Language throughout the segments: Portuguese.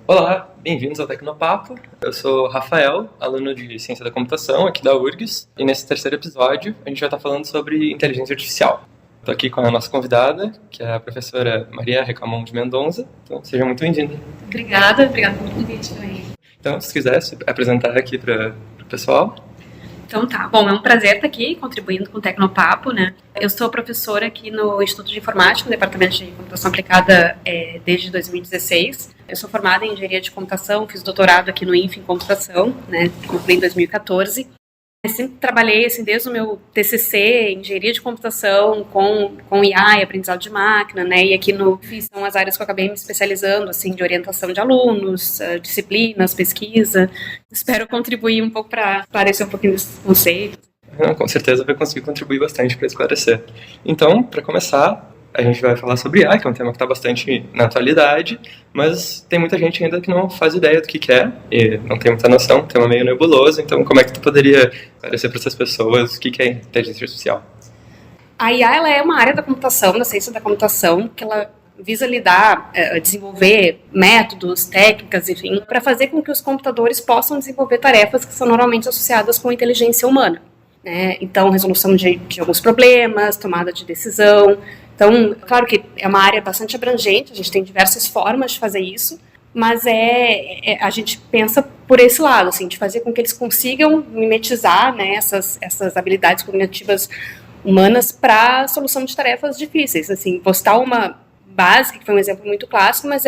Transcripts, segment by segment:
Olá, bem-vindos ao Tecnopapo. Eu sou Rafael, aluno de Ciência da Computação aqui da URGS, e nesse terceiro episódio a gente vai estar falando sobre inteligência artificial. Estou aqui com a nossa convidada, que é a professora Maria Recamon de Mendonça. Então, seja muito bem-vinda. Obrigada pelo convite também. Então, se quiser se apresentar aqui para o pessoal. Então tá, bom, é um prazer estar aqui contribuindo com o Tecnopapo, né? Eu sou professora aqui no Instituto de Informática, no Departamento de Computação Aplicada desde 2016. Eu sou formada em Engenharia de Computação, fiz doutorado aqui no INF em Computação, né? Concluí em 2014. Eu sempre trabalhei, assim, desde o meu TCC, Engenharia de Computação, com IA e aprendizado de máquina, né? E aqui no FIS são as áreas que eu acabei me especializando, assim, de orientação de alunos, disciplinas, pesquisa. Espero contribuir um pouco para esclarecer um pouquinho desses conceitos. Com certeza vai conseguir contribuir bastante para esclarecer. Então, para começar, a gente vai falar sobre IA, que é um tema que está bastante na atualidade, mas tem muita gente ainda que não faz ideia do que é e não tem muita noção, um tema meio nebuloso. Então, como é que tu poderia esclarecer para essas pessoas o que é inteligência artificial? A IA ela é uma área da computação, da ciência da computação, que ela visa desenvolver métodos, técnicas, enfim, para fazer com que os computadores possam desenvolver tarefas que são normalmente associadas com a inteligência humana. Né? Então, resolução de alguns problemas, tomada de decisão. Então, claro que é uma área bastante abrangente, a gente tem diversas formas de fazer isso, mas a gente pensa por esse lado, assim, de fazer com que eles consigam mimetizar, né, essas habilidades cognitivas humanas para a solução de tarefas difíceis. Assim, postar uma base, que foi um exemplo muito clássico, mas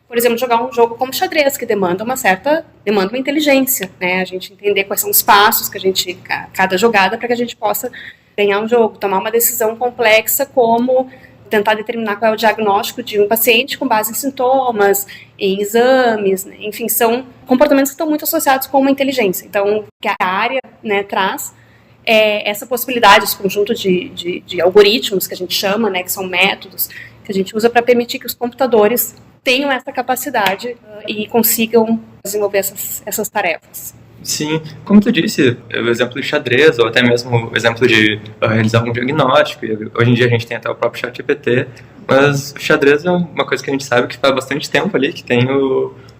por exemplo, jogar um jogo como xadrez, que demanda uma inteligência, né? A gente entender quais são os passos que cada jogada, para que a gente possa ganhar um jogo, tomar uma decisão complexa, como tentar determinar qual é o diagnóstico de um paciente com base em sintomas, em exames, né? Enfim, são comportamentos que estão muito associados com uma inteligência. Então, o que a área, né, traz é essa possibilidade, esse conjunto de algoritmos que a gente chama, né, que são métodos que a gente usa para permitir que os computadores tenham essa capacidade e consigam desenvolver essas tarefas. Sim, como tu disse, o exemplo de xadrez, ou até mesmo o exemplo de realizar um diagnóstico, e hoje em dia a gente tem até o próprio ChatGPT, mas o xadrez é uma coisa que a gente sabe que faz bastante tempo ali, que tem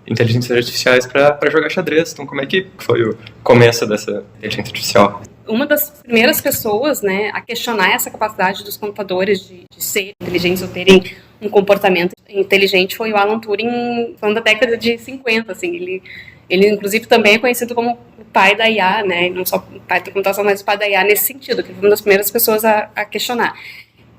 inteligências artificiais para jogar xadrez. Então, como é que foi o começo dessa inteligência artificial? Uma das primeiras pessoas, né, a questionar essa capacidade dos computadores de ser inteligentes ou terem um comportamento inteligente foi o Alan Turing, falando da década de 50, assim, ele inclusive também é conhecido como o pai da IA, né, não só o pai da computação, mas o pai da IA nesse sentido, que foi uma das primeiras pessoas a questionar.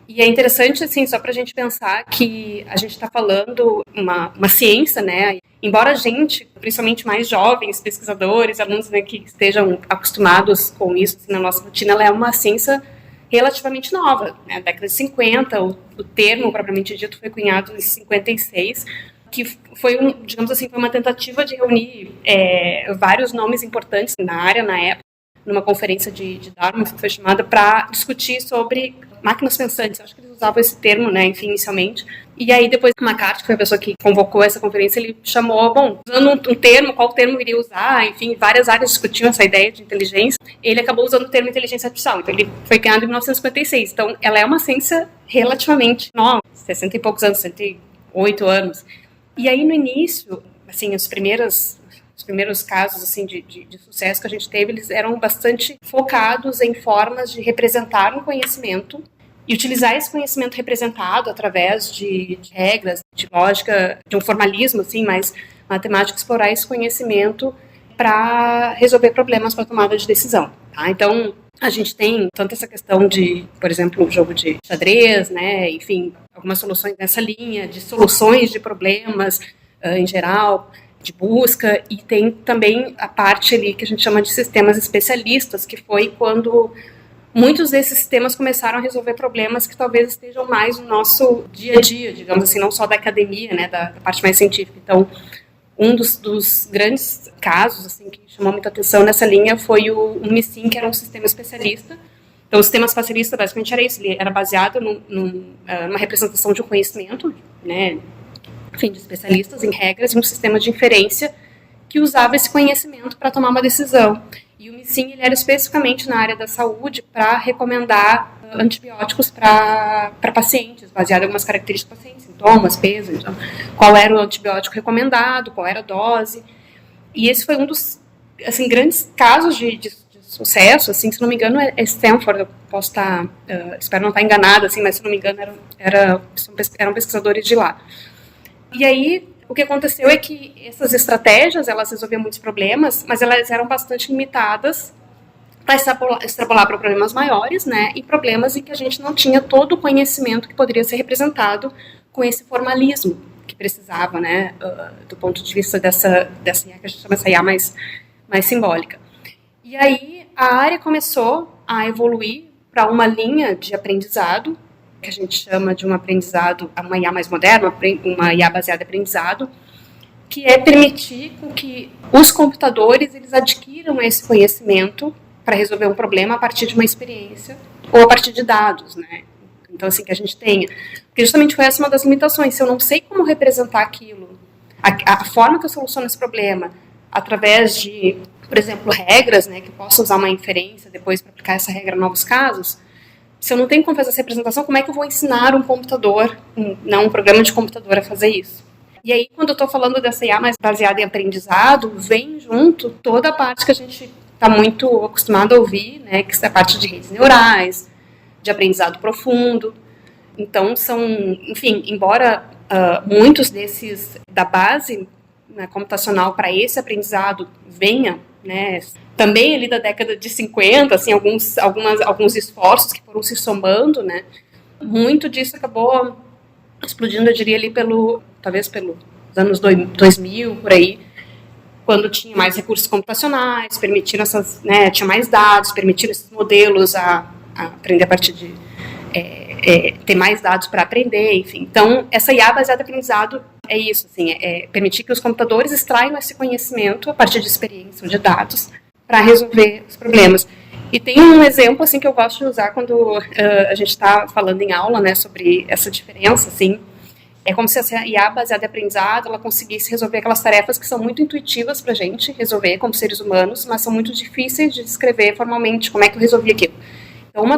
E é interessante, assim, só para a gente pensar que a gente está falando uma ciência, né? Embora a gente, principalmente mais jovens, pesquisadores, alunos, né, que estejam acostumados com isso assim, na nossa rotina, ela é uma ciência relativamente nova. Né? Na década de 50, o termo propriamente dito foi cunhado em 56, que foi, digamos assim, foi uma tentativa de reunir vários nomes importantes na área na época, numa conferência de Dartmouth, que foi chamada para discutir sobre máquinas pensantes. Eu acho que eles usavam esse termo, né, enfim, inicialmente. E aí, depois, McCarthy, que foi a pessoa que convocou essa conferência, ele chamou, usando um termo, qual termo iria usar, enfim, várias áreas discutiam essa ideia de inteligência. Ele acabou usando o termo inteligência artificial. Então, ele foi criado em 1956. Então, ela é uma ciência relativamente nova, 60 e poucos anos, 68 anos. E aí, no início, assim, os primeiros casos assim, de sucesso que a gente teve, eles eram bastante focados em formas de representar um conhecimento e utilizar esse conhecimento representado através de regras, de lógica, de um formalismo assim, mais matemático, explorar esse conhecimento para resolver problemas para tomada de decisão. Tá? Então, a gente tem tanto essa questão de, por exemplo, o jogo de xadrez, né? Enfim, algumas soluções nessa linha, de soluções de problemas em geral, de busca, e tem também a parte ali que a gente chama de sistemas especialistas, que foi quando muitos desses sistemas começaram a resolver problemas que talvez estejam mais no nosso dia a dia, digamos assim, não só da academia, né, da parte mais científica. Então, um dos grandes casos assim, que chamou muita atenção nessa linha foi o MISIN, que era um sistema especialista. Então, o sistema especialista basicamente era isso, ele era baseado numa representação de um conhecimento, né, enfim, de especialistas em regras, e um sistema de inferência que usava esse conhecimento para tomar uma decisão. E o MISIM ele era especificamente na área da saúde para recomendar antibióticos para pacientes, baseado em algumas características do paciente, sintomas, peso, então, qual era o antibiótico recomendado, qual era a dose. E esse foi um dos assim, grandes casos de sucesso, assim, se não me engano, é Stanford, eu posso estar, espero não estar enganada, assim, mas se não me engano, eram pesquisadores de lá. E aí, o que aconteceu é que essas estratégias, elas resolviam muitos problemas, mas elas eram bastante limitadas para extrapolar para problemas maiores, né, e problemas em que a gente não tinha todo o conhecimento que poderia ser representado com esse formalismo que precisava, né, do ponto de vista dessa IA, que a gente chama essa IA mais simbólica. E aí, a área começou a evoluir para uma linha de aprendizado, que a gente chama de um aprendizado, uma IA mais moderna, uma IA baseada em aprendizado, que é permitir que os computadores eles adquiram esse conhecimento para resolver um problema a partir de uma experiência ou a partir de dados, né? Então, assim, que a gente tenha. Porque justamente foi essa uma das limitações. Se eu não sei como representar aquilo, a forma que eu soluciono esse problema, através de, por exemplo, regras, né, que eu possa usar uma inferência depois para aplicar essa regra em novos casos, se eu não tenho como fazer essa representação, como é que eu vou ensinar um computador, um programa de computador a fazer isso? E aí, quando eu estou falando dessa IA mais baseada em aprendizado, vem junto toda a parte que a gente está muito acostumado a ouvir, né, que é a parte de redes neurais, de aprendizado profundo. Então, enfim, embora muitos desses da base, né, computacional para esse aprendizado venha, né, também ali da década de 50, assim, alguns esforços que foram se somando, né, muito disso acabou explodindo, eu diria, ali talvez pelos anos 2000, por aí, quando tinha mais recursos computacionais, permitiram tinha mais dados, permitiram esses modelos a aprender a partir de ter mais dados para aprender, enfim. Então, essa IA baseada em aprendizado é isso, assim, permitir que os computadores extraiam esse conhecimento a partir de experiência ou de dados para resolver os problemas. E tem um exemplo, assim, que eu gosto de usar quando a gente está falando em aula, né, sobre essa diferença, assim. É como se essa IA baseada em aprendizado, ela conseguisse resolver aquelas tarefas que são muito intuitivas para a gente resolver como seres humanos, mas são muito difíceis de descrever formalmente como é que eu resolvi aquilo. Então, uma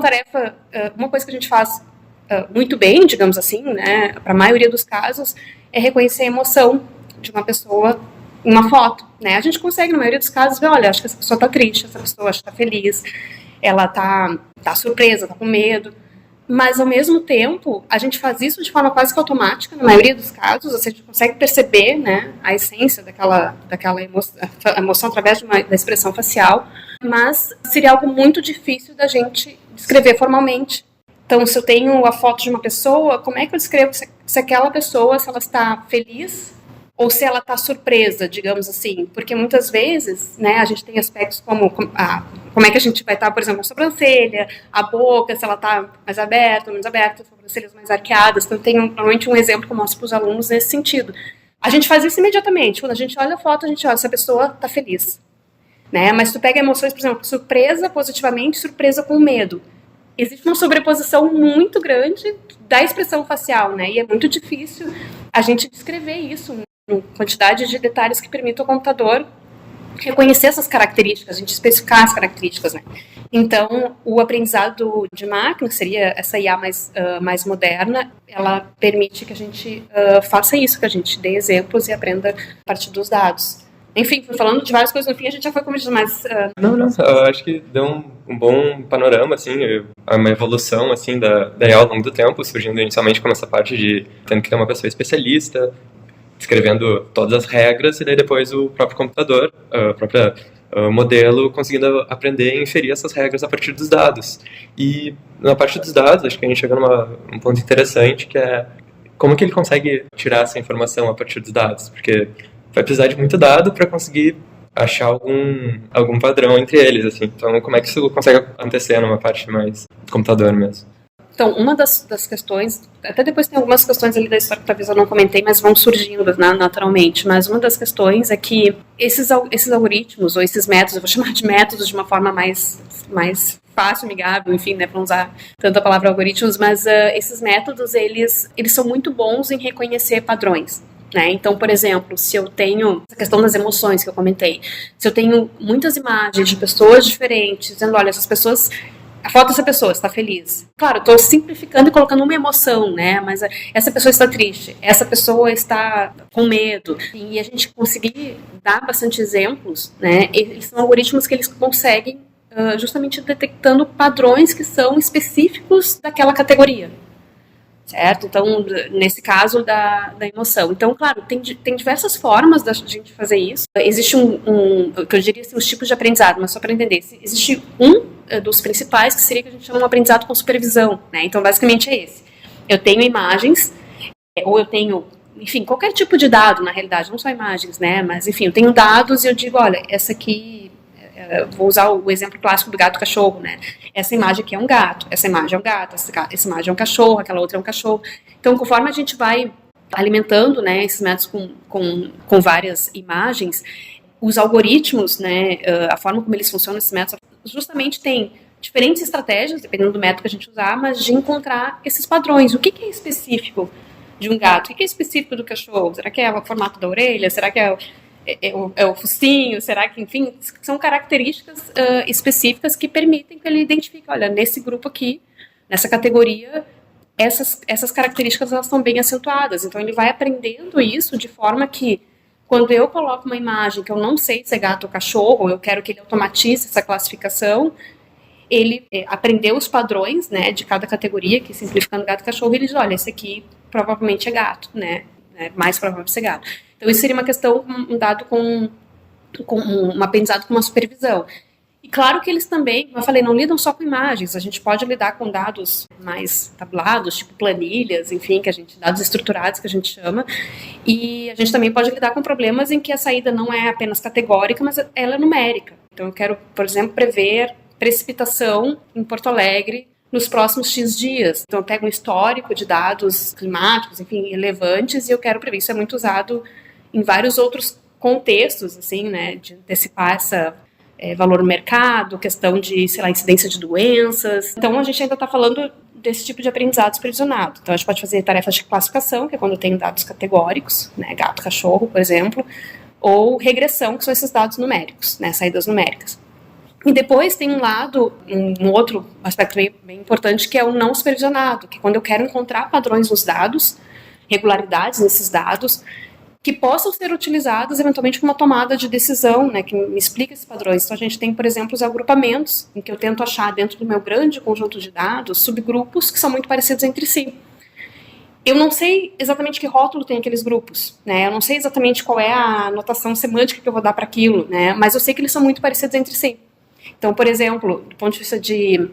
coisa que a gente faz muito bem, digamos assim, né, para a maioria dos casos, é reconhecer a emoção de uma pessoa em uma foto, né? A gente consegue, na maioria dos casos, ver, olha, acho que essa pessoa está triste, essa pessoa acho que está feliz, ela tá surpresa, está com medo. Mas, ao mesmo tempo, a gente faz isso de forma quase que automática, na maioria dos casos, a gente consegue perceber, né, a essência daquela emoção através da expressão facial, mas seria algo muito difícil da gente descrever formalmente. Então, se eu tenho a foto de uma pessoa, como é que eu descrevo se aquela pessoa, se ela está feliz ou se ela está surpresa, digamos assim? Porque muitas vezes, né, a gente tem aspectos como é que a gente vai estar, por exemplo, a sobrancelha, a boca, se ela está mais aberta ou menos aberta, as sobrancelhas mais arqueadas. Então, tem normalmente um exemplo que eu mostro para os alunos nesse sentido. A gente faz isso imediatamente. Quando a gente olha a foto, a gente olha se a pessoa está feliz. Né? Mas tu pega emoções, por exemplo, surpresa positivamente, surpresa com medo. Existe uma sobreposição muito grande da expressão facial, né? E é muito difícil a gente descrever isso em quantidade de detalhes que permitam ao computador reconhecer essas características, a gente especificar as características, né? Então, o aprendizado de máquina, que seria essa IA mais moderna, ela permite que a gente faça isso, que a gente dê exemplos e aprenda a partir dos dados. Enfim, fui falando de várias coisas, no fim a gente já foi começando, mas... Não, eu acho que deu um bom panorama, assim, uma evolução, assim, da IA ao longo do tempo, surgindo inicialmente como essa parte de tendo que ter uma pessoa especialista, escrevendo todas as regras, e daí depois o próprio computador, o próprio modelo, conseguindo aprender e inferir essas regras a partir dos dados. E na parte dos dados, acho que a gente chega num ponto interessante, que é como que ele consegue tirar essa informação a partir dos dados, porque vai precisar de muito dado para conseguir achar algum padrão entre eles, assim. Então, como é que isso consegue acontecer numa parte mais do computador mesmo? Então, uma das questões, até depois tem algumas questões ali da história que talvez eu não comentei, mas vão surgindo, né, naturalmente, mas uma das questões é que esses algoritmos, ou esses métodos, eu vou chamar de métodos de uma forma mais fácil, amigável, enfim, né, para não usar tanto a palavra algoritmos, mas esses métodos, eles são muito bons em reconhecer padrões. né? Então, por exemplo, se eu tenho essa questão das emoções que eu comentei, se eu tenho muitas imagens de pessoas diferentes, dizendo, olha, essas pessoas, a foto dessa pessoa está feliz. Claro, estou simplificando e colocando uma emoção, né? Mas essa pessoa está triste, essa pessoa está com medo. E a gente conseguir dar bastante exemplos, né? Eles são algoritmos que eles conseguem justamente detectando padrões que são específicos daquela categoria. Certo? Então, nesse caso da emoção. Então, claro, tem diversas formas da gente fazer isso. Existe que eu diria assim, os tipos de aprendizado, mas só para entender. Existe dos principais, que seria que a gente chama de um aprendizado com supervisão, né? Então, basicamente é esse. Eu tenho imagens, ou eu tenho, enfim, qualquer tipo de dado, na realidade, não só imagens, né? Mas, enfim, eu tenho dados e eu digo, olha, essa aqui, vou usar o exemplo clássico do gato e cachorro, né? Essa imagem aqui é um gato, essa imagem é um gato, essa imagem é um cachorro, aquela outra é um cachorro. Então, conforme a gente vai alimentando, né, esses métodos com várias imagens, os algoritmos, né, a forma como eles funcionam, esses métodos, justamente tem diferentes estratégias, dependendo do método que a gente usar, mas de encontrar esses padrões. O que é específico de um gato? O que é específico do cachorro? Será que é o formato da orelha? Será que é o focinho? Será que, enfim, são características específicas que permitem que ele identifique, olha, nesse grupo aqui, nessa categoria, essas características elas estão bem acentuadas. Então ele vai aprendendo isso de forma que quando eu coloco uma imagem que eu não sei se é gato ou cachorro, eu quero que ele automatize essa classificação, ele aprendeu os padrões, né, de cada categoria, que simplificando gato e cachorro, ele diz, olha, esse aqui provavelmente é gato, né, mais provável ser gato. Então isso seria uma questão, um dado com um aprendizado com uma supervisão. E claro que eles também, como eu falei, não lidam só com imagens, a gente pode lidar com dados mais tabulados, tipo planilhas, enfim, dados estruturados que a gente chama, e a gente também pode lidar com problemas em que a saída não é apenas categórica, mas ela é numérica. Então eu quero, por exemplo, prever precipitação em Porto Alegre nos próximos X dias. Então eu pego um histórico de dados climáticos, enfim, relevantes, e eu quero prever. Isso é muito usado em vários outros contextos, assim, né, de antecipar essa valor no mercado, questão de, sei lá, incidência de doenças. Então, a gente ainda está falando desse tipo de aprendizado supervisionado. Então, a gente pode fazer tarefas de classificação, que é quando eu tenho dados categóricos, né, gato, cachorro, por exemplo, ou regressão, que são esses dados numéricos, né, saídas numéricas. E depois tem um outro aspecto bem importante, que é o não supervisionado, que é quando eu quero encontrar padrões nos dados, regularidades nesses dados, que possam ser utilizadas eventualmente para uma tomada de decisão, né, que me explica esses padrões. Então a gente tem, por exemplo, os agrupamentos, em que eu tento achar dentro do meu grande conjunto de dados subgrupos que são muito parecidos entre si. Eu não sei exatamente que rótulo tem aqueles grupos, né? Eu não sei exatamente qual é a notação semântica que eu vou dar para aquilo, né? Mas eu sei que eles são muito parecidos entre si. Então, por exemplo, do ponto de vista de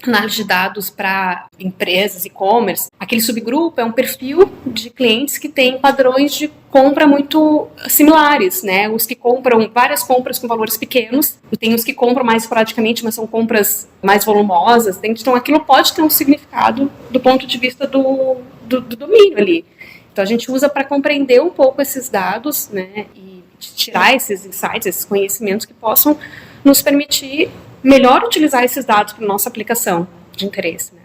análise de dados para empresas, e-commerce, aquele subgrupo é um perfil de clientes que tem padrões de compra muito similares, né? Os que compram várias compras com valores pequenos, tem os que compram mais esporadicamente, mas são compras mais volumosas. Então, aquilo pode ter um significado do ponto de vista do domínio ali. Então, a gente usa para compreender um pouco esses dados, né? E tirar esses insights, esses conhecimentos que possam nos permitir melhor utilizar esses dados para a nossa aplicação de interesse, né?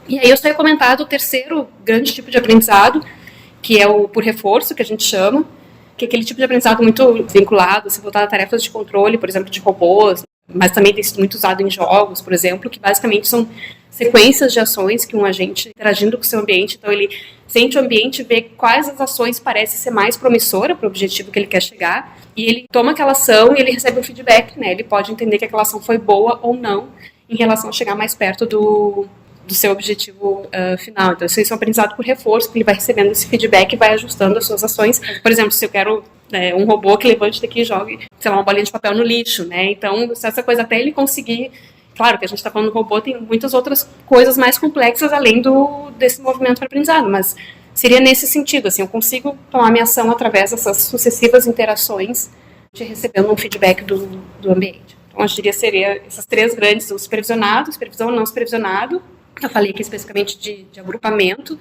E aí eu só ia comentar do terceiro grande tipo de aprendizado, que é o por reforço, que a gente chama, que é aquele tipo de aprendizado muito vinculado, se voltar a tarefas de controle, por exemplo, de robôs, mas também tem sido muito usado em jogos, por exemplo, que basicamente são sequências de ações que um agente interagindo com o seu ambiente, então ele sente o ambiente, vê quais as ações parecem ser mais promissora para o objetivo que ele quer chegar, e ele toma aquela ação e ele recebe um feedback, né? Ele pode entender que aquela ação foi boa ou não em relação a chegar mais perto do seu objetivo final. Então, isso é um aprendizado por reforço, que ele vai recebendo esse feedback e vai ajustando as suas ações. Por exemplo, se eu quero um robô que levante daqui e jogue, sei lá, uma bolinha de papel no lixo, né? Então, essa coisa até ele conseguir... Claro que a gente está falando do robô, tem muitas outras coisas mais complexas além desse movimento para aprendizado, mas seria nesse sentido, assim, eu consigo tomar minha ação através dessas sucessivas interações de recebendo um feedback do ambiente. Então, eu diria seria essas três grandes, o supervisionado, supervisão não supervisionado, eu falei aqui especificamente de agrupamento,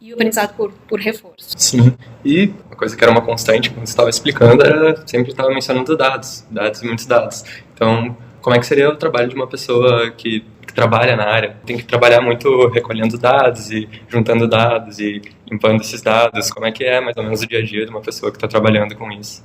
e o aprendizado por reforço. Sim, e uma coisa que era uma constante quando você estava explicando era sempre estava mencionando dados e muitos dados. Então, como é que seria o trabalho de uma pessoa que trabalha na área? Tem que trabalhar muito recolhendo dados e juntando dados e limpando esses dados? Como é que é mais ou menos o dia a dia de uma pessoa que está trabalhando com isso?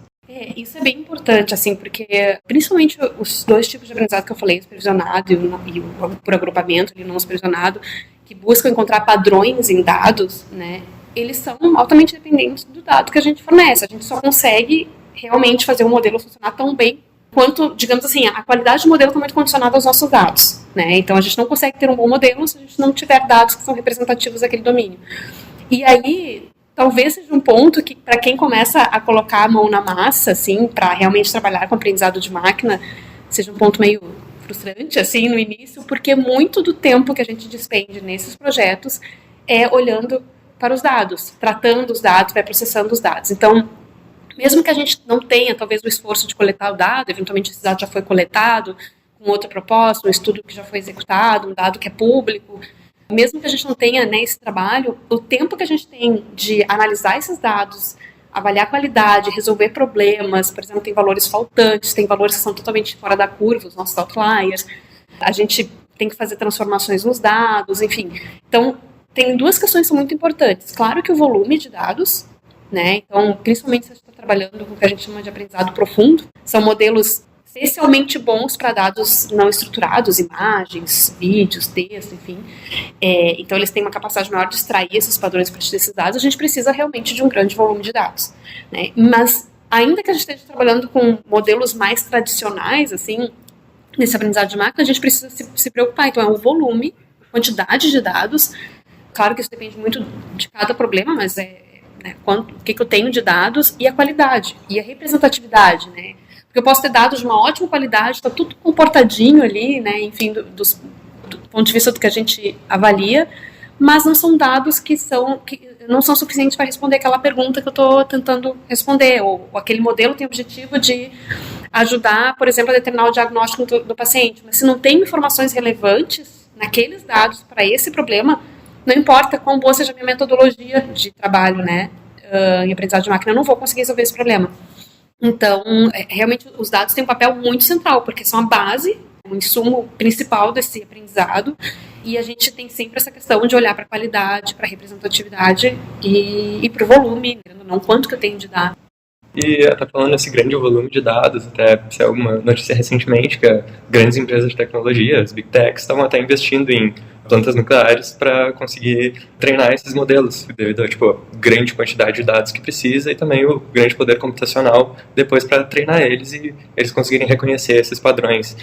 Isso é bem importante, assim, porque principalmente os dois tipos de aprendizado que eu falei, o supervisionado e o por agrupamento, e o não supervisionado, que buscam encontrar padrões em dados, né, eles são altamente dependentes do dado que a gente fornece. A gente só consegue realmente fazer o modelo funcionar tão bem quanto, digamos assim, a qualidade do modelo está muito condicionada aos nossos dados, né? Então a gente não consegue ter um bom modelo se a gente não tiver dados que são representativos daquele domínio. E aí, talvez seja um ponto que, para quem começa a colocar a mão na massa, assim, para realmente trabalhar com aprendizado de máquina, seja um ponto meio frustrante, assim, no início, porque muito do tempo que a gente despende nesses projetos é olhando para os dados, tratando os dados, vai processando os dados. Então, mesmo que a gente não tenha, talvez, o esforço de coletar o dado, eventualmente esse dado já foi coletado, com outra proposta, um estudo que já foi executado, um dado que é público, mesmo que a gente não tenha, né, esse trabalho, o tempo que a gente tem de analisar esses dados, avaliar a qualidade, resolver problemas, por exemplo, tem valores faltantes, tem valores que são totalmente fora da curva, os nossos outliers, a gente tem que fazer transformações nos dados, enfim. Então, tem duas questões que são muito importantes. Claro que o volume de dados, né? Então, principalmente se a gente está trabalhando com o que a gente chama de aprendizado profundo, são modelos especialmente bons para dados não estruturados, imagens, vídeos, texto, enfim. Então, eles têm uma capacidade maior de extrair esses padrões a partir desses dados. A gente precisa realmente de um grande volume de dados, né? Mas, ainda que a gente esteja trabalhando com modelos mais tradicionais, assim, nesse aprendizado de máquina, a gente precisa se preocupar. Então, é o volume, quantidade de dados. Claro que isso depende muito de cada problema, mas né, o que eu tenho de dados e a qualidade, e a representatividade, né? Porque eu posso ter dados de uma ótima qualidade, está tudo comportadinho ali, né? Enfim, do ponto de vista do que a gente avalia, mas não são dados que não são suficientes para responder aquela pergunta que eu estou tentando responder, ou aquele modelo tem o objetivo de ajudar, por exemplo, a determinar o diagnóstico do paciente, mas se não tem informações relevantes naqueles dados para esse problema, não importa quão boa seja a minha metodologia de trabalho, né, em aprendizado de máquina, eu não vou conseguir resolver esse problema. Então, realmente, os dados têm um papel muito central, porque são a base, o insumo principal desse aprendizado, e a gente tem sempre essa questão de olhar para a qualidade, para a representatividade e para o volume, não quanto que eu tenho de dados. E até falando desse grande volume de dados, até saiu uma notícia recentemente que grandes empresas de tecnologia, as Big Techs, estavam até investindo em plantas nucleares para conseguir treinar esses modelos, devido a grande quantidade de dados que precisa e também o grande poder computacional depois para treinar eles e eles conseguirem reconhecer esses padrões.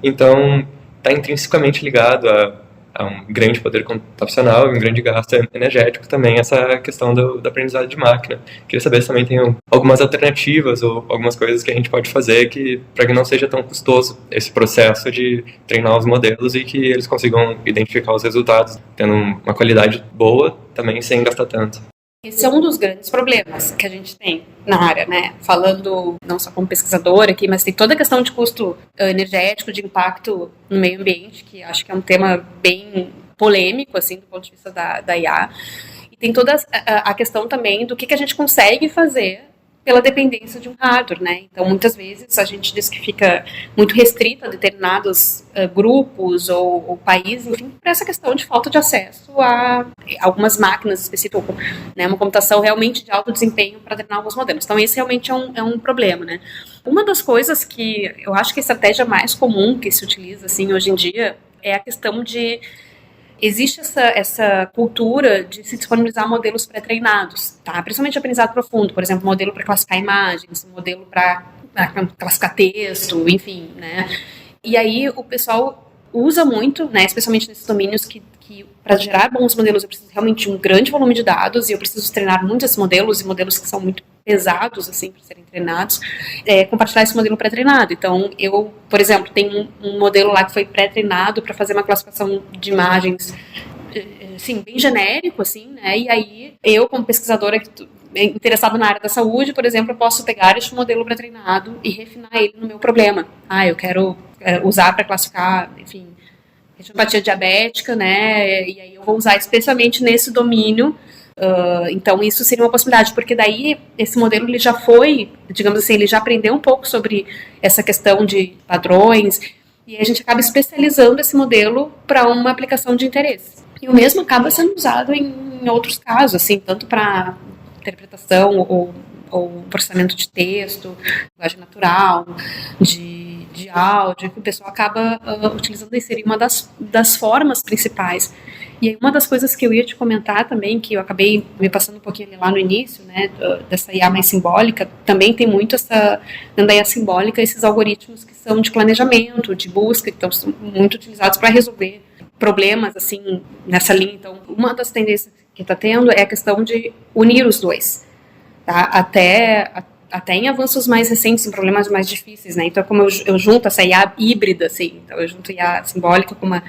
Então, está intrinsecamente ligado a um grande poder computacional e um grande gasto energético também, essa questão do aprendizado de máquina. Queria saber se também tem algumas alternativas ou algumas coisas que a gente pode fazer para que não seja tão custoso esse processo de treinar os modelos e que eles consigam identificar os resultados, tendo uma qualidade boa também sem gastar tanto. Esse é um dos grandes problemas que a gente tem na área, né? Falando não só como pesquisadora aqui, mas tem toda a questão de custo energético, de impacto no meio ambiente, que acho que é um tema bem polêmico, assim, do ponto de vista da IA. E tem toda a questão também do que a gente consegue fazer pela dependência de um hardware, né? Então, muitas vezes, a gente diz que fica muito restrita a determinados grupos ou países, enfim, por essa questão de falta de acesso a algumas máquinas específicas, né? Uma computação realmente de alto desempenho para treinar alguns modelos. Então, esse realmente é um problema, né? Uma das coisas que eu acho que a estratégia mais comum que se utiliza, assim, hoje em dia, é a questão de existe essa cultura de se disponibilizar modelos pré-treinados, tá? Principalmente aprendizado profundo, por exemplo, modelo para classificar imagens, modelo para classificar texto, enfim, né? E aí o pessoal usa muito, né, especialmente nesses domínios que para gerar bons modelos eu preciso realmente de um grande volume de dados e eu preciso treinar muitos desses modelos e modelos que são muito pesados, assim, para serem treinados, compartilhar esse modelo pré-treinado. Então, eu, por exemplo, tenho um modelo lá que foi pré-treinado para fazer uma classificação de imagens, assim, bem genérico, assim, né, e aí eu, como pesquisadora interessada na área da saúde, por exemplo, eu posso pegar este modelo pré-treinado e refinar ele no meu problema. Eu quero usar para classificar, enfim, retinopatia diabética, né, e aí eu vou usar especialmente nesse domínio. Então isso seria uma possibilidade, porque daí esse modelo ele já foi, digamos assim, ele já aprendeu um pouco sobre essa questão de padrões e a gente acaba especializando esse modelo para uma aplicação de interesse. E o mesmo acaba sendo usado em em outros casos, assim, tanto para interpretação ou processamento de texto, linguagem natural, de áudio, que o pessoal acaba utilizando e seria uma das formas principais. E aí uma das coisas que eu ia te comentar também, que eu acabei me passando um pouquinho ali lá no início, né, dessa IA mais simbólica, também tem muito dentro da IA simbólica, esses algoritmos que são de planejamento, de busca, que estão muito utilizados para resolver problemas, assim, nessa linha. Então, uma das tendências que está tendo é a questão de unir os dois, tá? Até em avanços mais recentes, em problemas mais difíceis, né? Então, como eu junto essa IA híbrida, assim, então eu junto IA simbólica com uma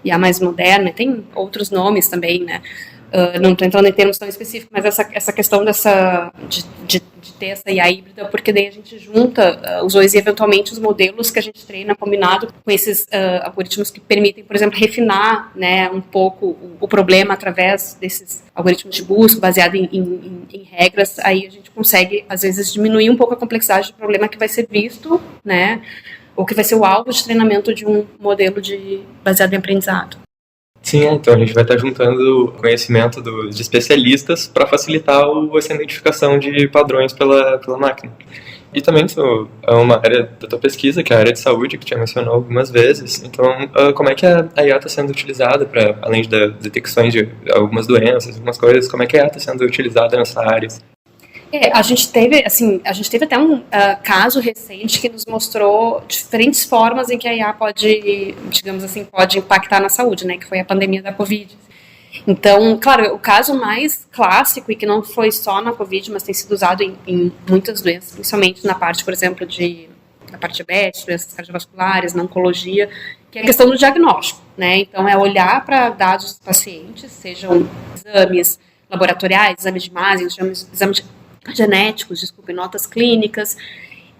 IA mais moderna, tem outros nomes também, né? Não estou entrando em termos tão específicos, mas essa questão de ter essa IA híbrida, porque daí a gente junta os dois e eventualmente os modelos que a gente treina combinado com esses algoritmos que permitem, por exemplo, refinar, né, um pouco o problema através desses algoritmos de busca baseado em regras. Aí a gente consegue, às vezes, diminuir um pouco a complexidade do problema que vai ser visto, né, ou que vai ser o alvo de treinamento de um modelo baseado em aprendizado. Sim, então a gente vai estar juntando conhecimento de especialistas para facilitar essa identificação de padrões pela máquina. E também é uma área da tua pesquisa, que é a área de saúde, que já mencionou algumas vezes. Então, como é que a IA está sendo utilizada para, além das detecções de algumas doenças, algumas coisas, como é que a IA está sendo utilizada nessa área? A gente teve até um caso recente que nos mostrou diferentes formas em que a IA pode, digamos assim, pode impactar na saúde, né, que foi a pandemia da Covid. Então, claro, o caso mais clássico, e que não foi só na Covid, mas tem sido usado em muitas doenças, principalmente na parte, por exemplo, na parte diabetes, doenças cardiovasculares, na oncologia, que é a questão do diagnóstico, né? Então, é olhar para dados dos pacientes, sejam exames laboratoriais, exames de imagem, exames genéticos, notas clínicas,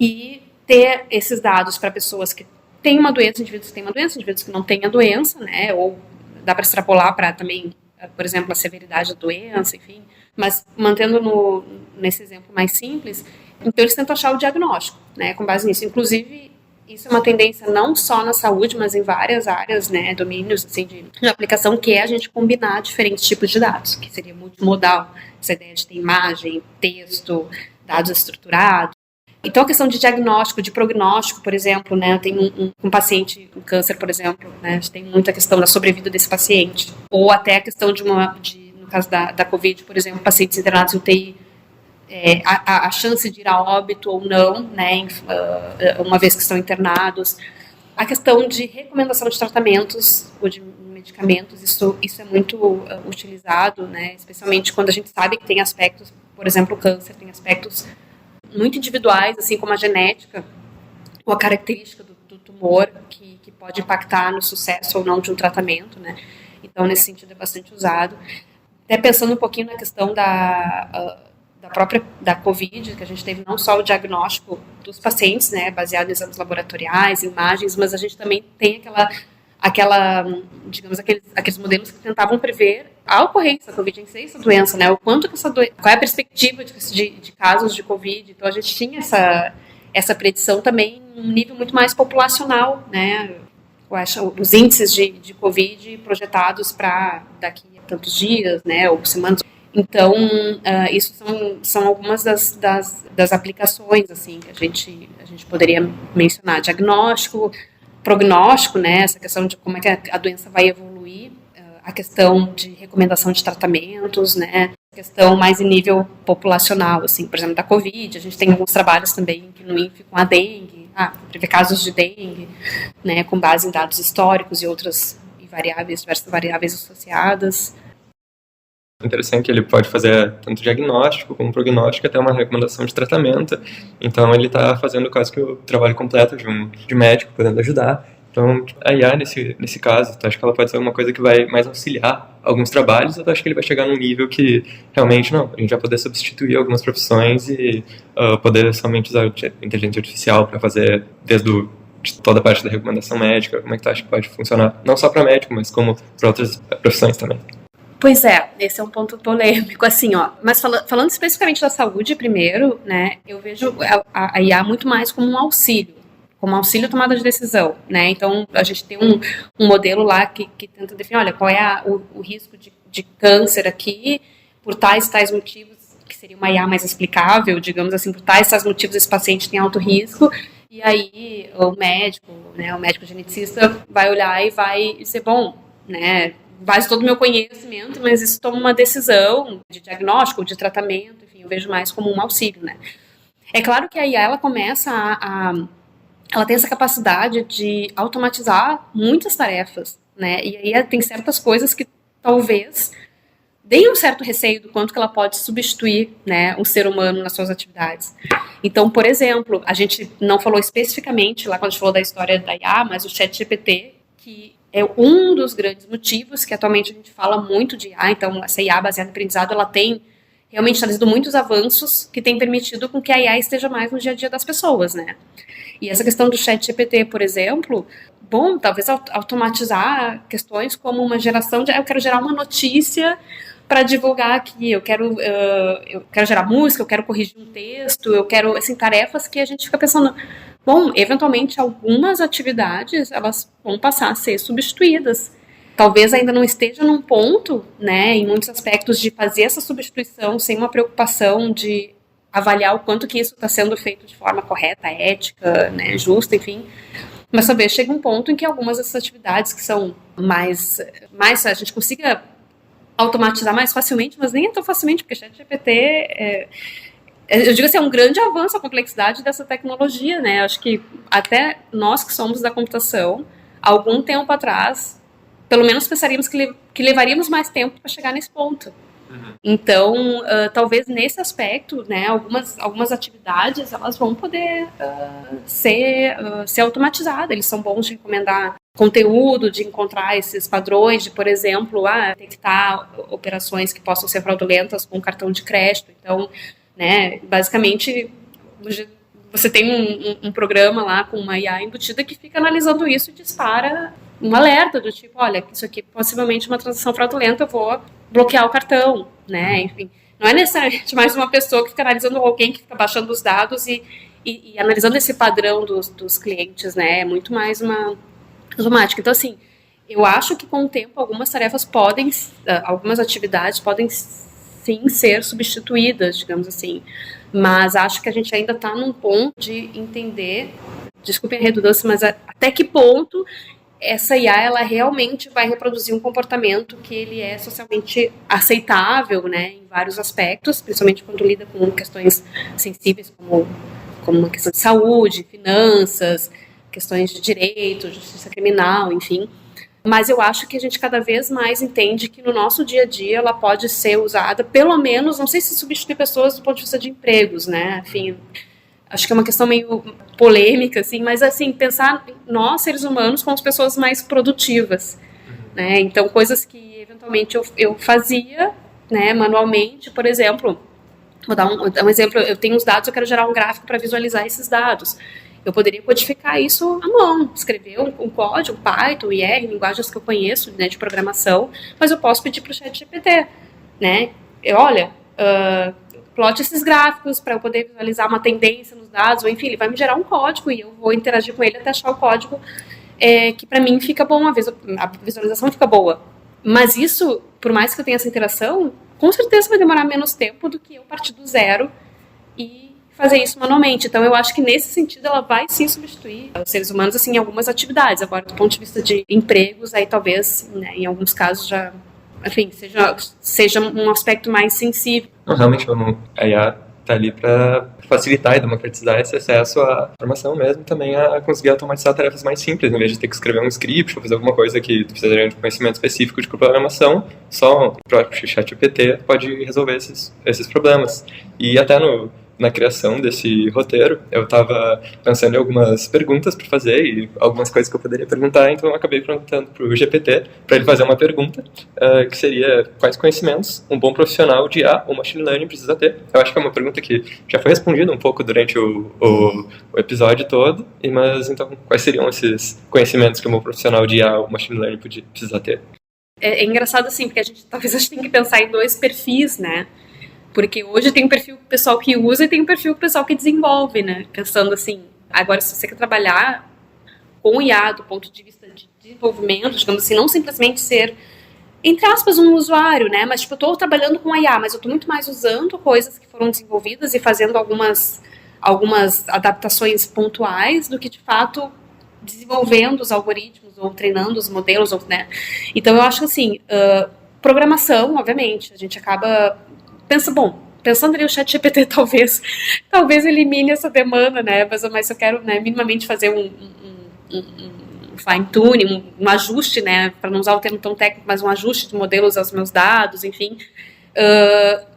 e ter esses dados para pessoas que têm uma doença, indivíduos que têm uma doença, indivíduos que não têm a doença, né, ou dá para extrapolar para também, por exemplo, a severidade da doença, enfim, mas mantendo nesse exemplo mais simples, então eles tentam achar o diagnóstico, né, com base nisso. Inclusive, isso é uma tendência não só na saúde, mas em várias áreas, né, domínios assim, de aplicação, que é a gente combinar diferentes tipos de dados, que seria multimodal, essa ideia de ter imagem, texto, dados estruturados. Então, a questão de diagnóstico, de prognóstico, por exemplo, né, tem um paciente com câncer, por exemplo, né, a gente tem muita questão da sobrevida desse paciente, ou até a questão no caso da Covid, por exemplo, pacientes internados em UTI, a chance de ir a óbito ou não, né, uma vez que estão internados. A questão de recomendação de tratamentos ou de medicamentos, isso é muito utilizado, né, especialmente quando a gente sabe que tem aspectos, por exemplo, o câncer tem aspectos muito individuais, assim como a genética ou a característica do tumor, que pode impactar no sucesso ou não de um tratamento, né. Então, nesse sentido, é bastante usado. Até pensando um pouquinho na questão da Covid, que a gente teve não só o diagnóstico dos pacientes, né, baseado em exames laboratoriais, imagens, mas a gente também tem digamos, aqueles modelos que tentavam prever a ocorrência da Covid em si, essa doença, né, o quanto que qual é a perspectiva de casos de Covid. Então a gente tinha essa predição também em um nível muito mais populacional, né, os índices de Covid projetados para daqui a tantos dias, né, ou semanas. Então, isso são algumas das aplicações, assim, que a gente poderia mencionar. Diagnóstico, prognóstico, né, essa questão de como é que a doença vai evoluir, a questão de recomendação de tratamentos, né, a questão mais em nível populacional, assim, por exemplo, da Covid. A gente tem alguns trabalhos também no INFE com a dengue, prever casos de dengue, né, com base em dados históricos e outras diversas variáveis associadas. Interessante que ele pode fazer tanto diagnóstico como prognóstico, até uma recomendação de tratamento. Então ele está fazendo quase que o trabalho completo de médico, podendo ajudar. Então a IA nesse caso, tu acha que ela pode ser uma coisa que vai mais auxiliar alguns trabalhos, ou tu acha que ele vai chegar num nível que realmente não, a gente vai poder substituir algumas profissões e poder somente usar a inteligência artificial para fazer de toda a parte da recomendação médica? Como é que tu acha que pode funcionar? Não só para médico, mas como para outras profissões também. Pois é, esse é um ponto polêmico, assim, mas falando especificamente da saúde primeiro, né, eu vejo a IA muito mais como um auxílio à tomada de decisão, né, então a gente tem um modelo lá que tenta definir, olha, qual é o risco de câncer aqui, por tais motivos, que seria uma IA mais explicável, digamos assim, por tais motivos esse paciente tem alto risco, e aí o médico, né, o médico geneticista vai olhar e vai dizer, bom, né, base todo o meu conhecimento, mas isso toma uma decisão de diagnóstico, de tratamento, enfim, eu vejo mais como um auxílio, né. É claro que a IA, ela começa ela tem essa capacidade de automatizar muitas tarefas, né, e aí tem certas coisas que talvez deem um certo receio do quanto que ela pode substituir, né, um ser humano nas suas atividades. Então, por exemplo, a gente não falou especificamente lá quando a gente falou da história da IA, mas o ChatGPT, que é um dos grandes motivos que atualmente a gente fala muito de IA, então essa IA baseada em aprendizado, ela tem realmente trazido muitos avanços que têm permitido com que a IA esteja mais no dia a dia das pessoas, né. E essa questão do ChatGPT, por exemplo, bom, talvez automatizar questões como uma geração de, eu quero gerar uma notícia para divulgar aqui, eu quero gerar música, eu quero corrigir um texto, eu quero, assim, tarefas que a gente fica pensando, bom, eventualmente algumas atividades, elas vão passar a ser substituídas. Talvez ainda não esteja num ponto, né, em muitos aspectos, de fazer essa substituição sem uma preocupação de avaliar o quanto que isso está sendo feito de forma correta, ética, né, justa, enfim. Mas talvez chegue um ponto em que algumas dessas atividades que são mais a gente consiga automatizar mais facilmente, mas nem é tão facilmente, porque ChatGPT eu digo assim, é um grande avanço a complexidade dessa tecnologia, né? Acho que até nós que somos da computação, algum tempo atrás, pelo menos pensaríamos que levaríamos mais tempo para chegar nesse ponto. Então, talvez nesse aspecto, né, algumas atividades, elas vão poder ser automatizadas. Eles são bons de recomendar conteúdo, de encontrar esses padrões, de, por exemplo, detectar operações que possam ser fraudulentas com cartão de crédito. Então, né, basicamente, você tem um programa lá com uma IA embutida que fica analisando isso e dispara um alerta do tipo, olha, isso aqui possivelmente é uma transação fraudulenta, eu vou bloquear o cartão, né, enfim. Não é necessariamente mais uma pessoa que fica analisando, alguém que fica baixando os dados e analisando esse padrão dos clientes, né, é muito mais uma automática. Então, assim, eu acho que com o tempo algumas tarefas algumas atividades podem sim ser substituídas, digamos assim, mas acho que a gente ainda está num ponto de entender, desculpem a redundância, mas até que ponto essa IA, ela realmente vai reproduzir um comportamento que ele é socialmente aceitável, né, em vários aspectos, principalmente quando lida com questões sensíveis como uma questão de saúde, finanças, questões de direito, justiça criminal, enfim. Mas eu acho que a gente cada vez mais entende que no nosso dia a dia ela pode ser usada, pelo menos, não sei se substituir pessoas do ponto de vista de empregos, né, enfim, acho que é uma questão meio polêmica, assim, mas, assim, pensar nós, seres humanos, como as pessoas mais produtivas, né, então, coisas que, eventualmente, eu fazia, né, manualmente, por exemplo, vou dar um exemplo, eu tenho os dados, eu quero gerar um gráfico para visualizar esses dados, eu poderia codificar isso à mão, escrever um código, Python, R, linguagens que eu conheço, né, de programação, mas eu posso pedir para o ChatGPT, né, olha, plote esses gráficos para eu poder visualizar uma tendência nos dados, ou enfim, ele vai me gerar um código e eu vou interagir com ele até achar o código que para mim fica bom, a visualização fica boa. Mas isso, por mais que eu tenha essa interação, com certeza vai demorar menos tempo do que eu partir do zero e fazer isso manualmente. Então eu acho que nesse sentido ela vai sim substituir os seres humanos assim, em algumas atividades. Agora, do ponto de vista de empregos, aí talvez, né, em alguns casos já, enfim, seja um aspecto mais sensível. Não, realmente, a IA está ali para facilitar e democratizar esse acesso à informação mesmo, também a conseguir automatizar tarefas mais simples, em vez de ter que escrever um script ou fazer alguma coisa que precisaria de um conhecimento específico de programação, só o próprio ChatGPT pode resolver esses problemas. E até na criação desse roteiro, eu estava pensando em algumas perguntas para fazer e algumas coisas que eu poderia perguntar, então eu acabei perguntando para o GPT para ele fazer uma pergunta que seria: quais conhecimentos um bom profissional de IA ou machine learning precisa ter? Eu acho que é uma pergunta que já foi respondida um pouco durante o episódio todo, mas então quais seriam esses conhecimentos que um bom profissional de IA ou machine learning precisa ter? É engraçado assim, porque talvez a gente tenha que pensar em dois perfis, né? Porque hoje tem um perfil pessoal que usa e tem um perfil pessoal que desenvolve, né? Pensando assim, agora se você quer trabalhar com IA do ponto de vista de desenvolvimento, digamos assim, não simplesmente ser entre aspas, um usuário, né? Mas, tipo, eu tô trabalhando com a IA, mas eu tô muito mais usando coisas que foram desenvolvidas e fazendo algumas adaptações pontuais do que, de fato, desenvolvendo os algoritmos ou treinando os modelos, ou, né? Então, eu acho que, assim, programação, obviamente, a gente acaba pensando ali o ChatGPT talvez elimine essa demanda, né? Mas se eu quero, né, minimamente fazer um fine-tuning, um ajuste, né, para não usar o termo tão técnico, mas um ajuste de modelos aos meus dados, enfim.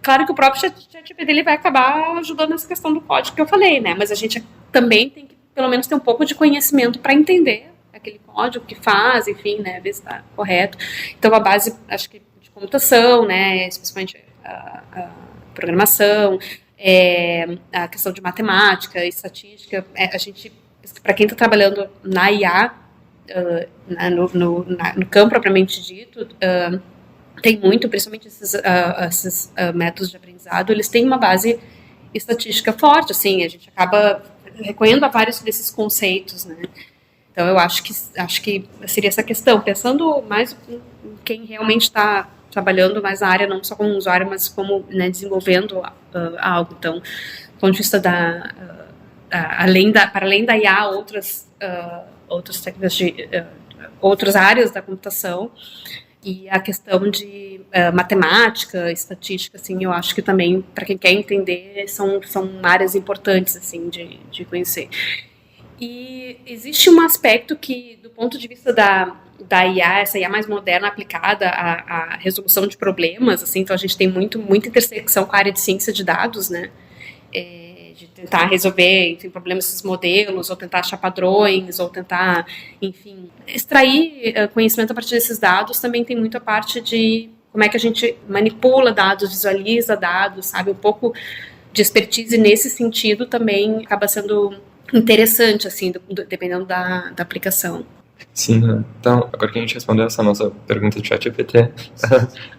Claro que o próprio ChatGPT ele vai acabar ajudando nessa questão do código que eu falei, né? Mas a gente também tem que, pelo menos, ter um pouco de conhecimento para entender aquele código que faz, enfim, né, ver se está correto. Então, a base, acho que, de computação, né, especialmente a programação, a questão de matemática, estatística, a gente, para quem está trabalhando na IA, no campo propriamente dito, tem muito, principalmente esses métodos de aprendizado, eles têm uma base estatística forte, assim, a gente acaba recorrendo a vários desses conceitos, né? Então eu acho que seria essa questão, pensando mais em quem realmente está trabalhando mais na área, não só como usuário, mas como, né, desenvolvendo algo. Então, do ponto de vista para além da IA, outras técnicas outras áreas da computação, e a questão de matemática, estatística, assim, eu acho que também, para quem quer entender, são áreas importantes, assim, de conhecer. E existe um aspecto que, do ponto de vista da IA, essa IA mais moderna aplicada à resolução de problemas, assim, então a gente tem muita intersecção com a área de ciência de dados, né? De tentar resolver, enfim, problemas desses modelos, ou tentar achar padrões, ou tentar, enfim, extrair conhecimento a partir desses dados. Também tem muito a parte de como é que a gente manipula dados, visualiza dados, sabe? Um pouco de expertise nesse sentido também acaba sendo interessante, assim, dependendo da aplicação. Sim, né? Então, agora que a gente respondeu essa nossa pergunta do ChatGPT,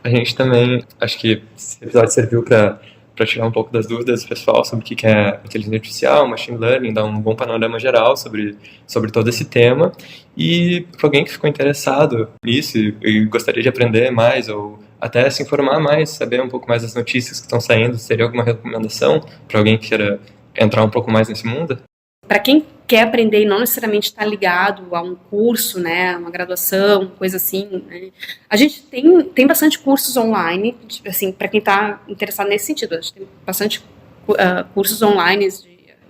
a gente também, acho que esse episódio serviu para tirar um pouco das dúvidas do pessoal sobre o que é inteligência artificial, machine learning, dar um bom panorama geral sobre todo esse tema. E para alguém que ficou interessado nisso e gostaria de aprender mais ou até se informar mais, saber um pouco mais das notícias que estão saindo, seria alguma recomendação para alguém que queira entrar um pouco mais nesse mundo? Para quem quer aprender e não necessariamente está ligado a um curso, né, uma graduação, coisa assim, né, a gente tem bastante cursos online, assim, para quem está interessado nesse sentido. A gente tem bastante cursos online,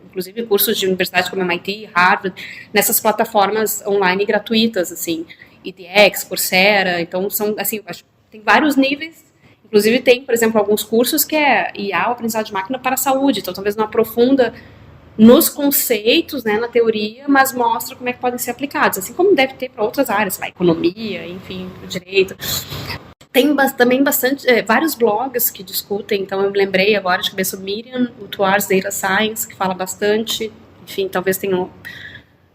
inclusive cursos de universidades como MIT, Harvard, nessas plataformas online gratuitas, assim, edX, Coursera. Então, são, assim, acho que tem vários níveis. Inclusive tem, por exemplo, alguns cursos que é IA, o aprendizado de máquina para a saúde. Então, talvez não aprofunda nos conceitos, né, na teoria, mas mostra como é que podem ser aplicados, assim como deve ter para outras áreas, lá, economia, enfim, direito. Tem também vários blogs que discutem, então eu me lembrei agora de cabeça o Miriam, o Towards Data Science, que fala bastante, enfim, talvez tenham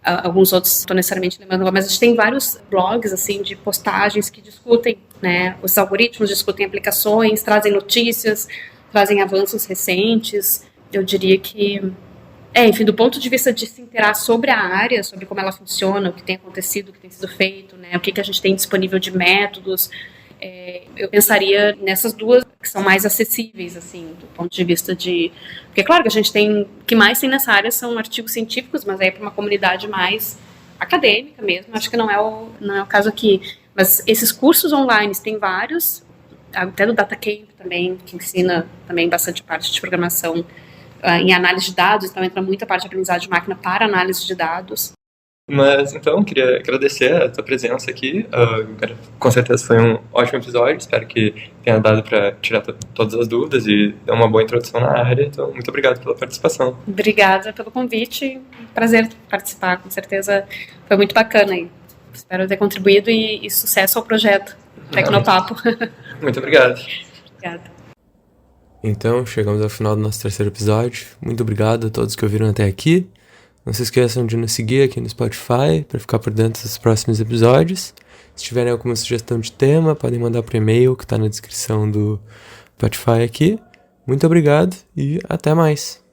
alguns outros, não estou necessariamente lembrando agora, mas a gente tem vários blogs, assim, de postagens que discutem, né, os algoritmos, discutem aplicações, trazem notícias, trazem avanços recentes. Eu diria que enfim, do ponto de vista de se interar sobre a área, sobre como ela funciona, o que tem acontecido, o que tem sido feito, né, o que a gente tem disponível de métodos, eu pensaria nessas duas que são mais acessíveis, assim, do ponto de vista de... Porque, claro, que a gente tem... O que mais tem nessa área são artigos científicos, mas aí para uma comunidade mais acadêmica mesmo, acho que não é o caso aqui. Mas esses cursos online, tem vários, até do DataCamp também, que ensina também bastante parte de programação em análise de dados, então entra muita parte de aprendizagem de máquina para análise de dados. Mas, então, queria agradecer a tua presença aqui. Com certeza foi um ótimo episódio. Espero que tenha dado para tirar todas as dúvidas e dar uma boa introdução na área. Então, muito obrigado pela participação. Obrigada pelo convite. Prazer participar, com certeza foi muito bacana. E espero ter contribuído e sucesso ao projeto Tecnopapo. Muito obrigado. Obrigada. Então, chegamos ao final do nosso terceiro episódio. Muito obrigado a todos que ouviram até aqui. Não se esqueçam de nos seguir aqui no Spotify para ficar por dentro dos próximos episódios. Se tiverem alguma sugestão de tema, podem mandar por e-mail que está na descrição do Spotify aqui. Muito obrigado e até mais!